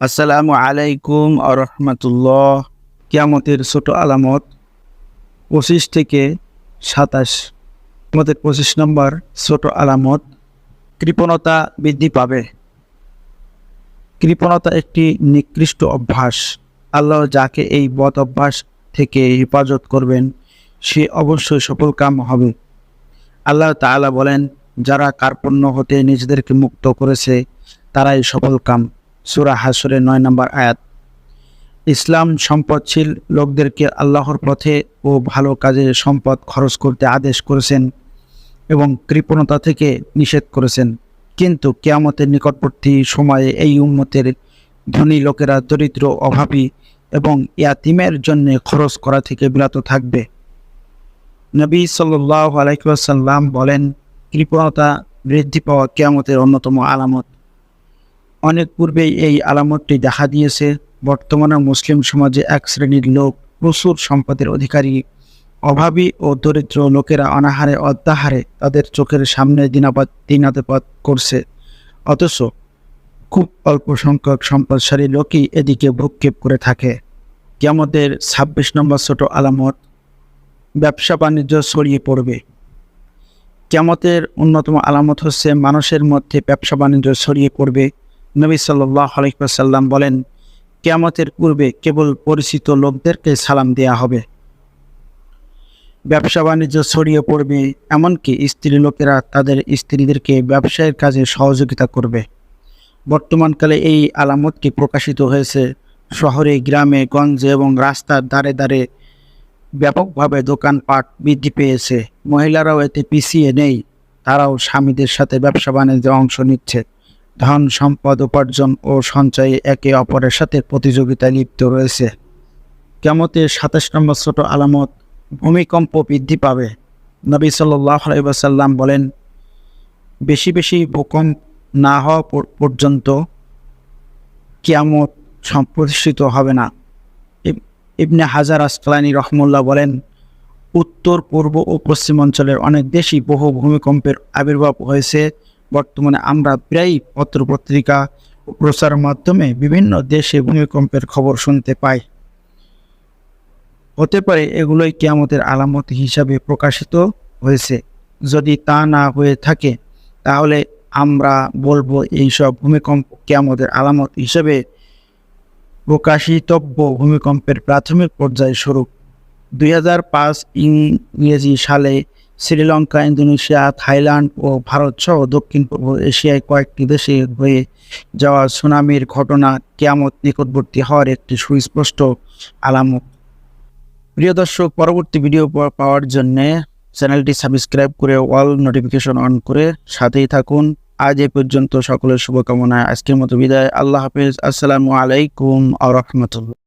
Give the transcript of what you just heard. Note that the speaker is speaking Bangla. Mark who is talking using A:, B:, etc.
A: আসসালামু আলাইকুম আরহামাতুল্লাহ। কিয়ামতের ছোট আলামত 25 থেকে 27। আমাদের 25 নম্বর ছোট আলামত, কৃপণতা বৃদ্ধি পাবে। কৃপণতা একটি নিকৃষ্ট অভ্যাস। আল্লাহ যাকে এই বদ অভ্যাস থেকে হেফাজত করবেন সে অবশ্যই সফলকাম হবে। আল্লাহ তাআলা বলেন, যারা কার্পণ্য হতে নিজেদেরকে মুক্ত করেছে তারাই সফলকাম। সূরা হাশরের 9 নম্বর আয়াত। ইসলাম সম্পদশীল লোকদেরকে আল্লাহর পথে ও ভালো কাজে সম্পদ খরচ করতে আদেশ করেছেন এবং কৃপণতা থেকে নিষেধ করেছেন। কিন্তু কিয়ামতের নিকটবর্তী সময়ে এই উম্মতের ধনী লোকেরা দরিদ্র, অভাবী এবং ইয়াতীমের জন্য খরচ করা থেকে বিরত থাকবে। নবী সাল্লাল্লাহু আলাইহি ওয়াসাল্লাম বলেন, কৃপণতা বৃদ্ধি পাওয়া কিয়ামতের অন্যতম আলামত। অনেক পূর্বেই এই আলামতটি দেখা দিয়েছে। বর্তমানে মুসলিম সমাজে এক শ্রেণীর লোক প্রচুর সম্পদের অধিকারী, অভাবী ও দরিদ্র লোকেরা অনাহারে অত্যাহারে তাদের চোখের সামনে দিনাতিপাত করছে। অথচ খুব অল্প সংখ্যক সম্পদশালী লোকই এদিকে ভ্রুক্ষেপ করে থাকে। কিয়ামতের 26 নম্বর ছোট আলামত, ব্যবসা বাণিজ্য ছড়িয়ে পড়বে। কিয়ামতের অন্যতম আলামত হচ্ছে মানুষের মধ্যে ব্যবসা বাণিজ্য ছড়িয়ে পড়বে। নবী সাল্লাল্লাহু আলাইহি ওয়াসাল্লাম বলেন, কিয়ামতের পূর্বে কেবল পরিচিত লোকদেরকে সালাম দেয়া হবে। ব্যবসা বাণিজ্য ছড়িয়ে পড়বে, এমনকি স্ত্রী লোকেরা তাদের স্ত্রীদেরকে ব্যবসায়ের কাজে সহযোগিতা করবে। বর্তমানকালে এই আলামতটি প্রকাশিত হয়েছে শহরে, গ্রামে গঞ্জে এবং রাস্তার ধারে ধারে ব্যাপকভাবে দোকানপাট বৃদ্ধি পেয়েছে। মহিলারাও এতে পিছিয়ে নেই, তারাও স্বামীদের সাথে ব্যবসা বাণিজ্যে অংশ নিচ্ছে। ধন সম্পদ উপার্জন ও সঞ্চয়ে একে অপরের সাথে প্রতিযোগিতায় লিপ্ত রয়েছে। কিয়ামতের 27 নম্বর ছোট আলামত, ভূমিকম্প বৃদ্ধি পাবে। নবী সাল্লাল্লাহু আলাইহি ওয়াসাল্লাম বলেন, বেশি বেশি ভূকম্প না হওয়া পর্যন্ত কিয়ামত প্রতিষ্ঠিত হবে না। ইবনে হাজার আসকালানী রহমুল্লাহ বলেন, উত্তর, পূর্ব ও পশ্চিম অঞ্চলের অনেক দেশই বহু ভূমিকম্পের আবির্ভাব হয়েছে। বর্তমানে আমরা প্রায়ই পত্রপত্রিকা ও প্রচারের মাধ্যমে বিভিন্ন দেশে ভূমিকম্পের খবর শুনতে পাই। হতে পারে এগুলোই কিয়ামতের আলামত হিসাবে প্রকাশিত হয়েছে। যদি তা না হয়ে থাকে তাহলে আমরা বলবো এইসব ভূমিকম্প কিয়ামতের আলামত হিসাবে প্রকাশিতব্য ভূমিকম্পের প্রাথমিক পর্যায় স্বরূপ। 2005 ইংরেজি সালে শ্রীলঙ্কা, ইন্দোনেশিয়া, থাইল্যান্ড ও ভারত সহ দক্ষিণ পূর্ব এশিয়ায় কয়েকটি দেশে হয়ে যাওয়া সুনামির ঘটনা কিয়ামত নিকটবর্তী হওয়ার একটি সুস্পষ্ট আলামত। প্রিয় দর্শক, পরবর্তী ভিডিও পাওয়ার জন্য চ্যানেলটি সাবস্ক্রাইব করে অল নোটিফিকেশন অন করে সাথেই থাকুন। আজ এ পর্যন্ত সকলের শুভকামনায় আজকের মতো বিদায়। আল্লাহ হাফেজ। আসসালামু আলাইকুম ওয়া রাহমাতুল্লাহ।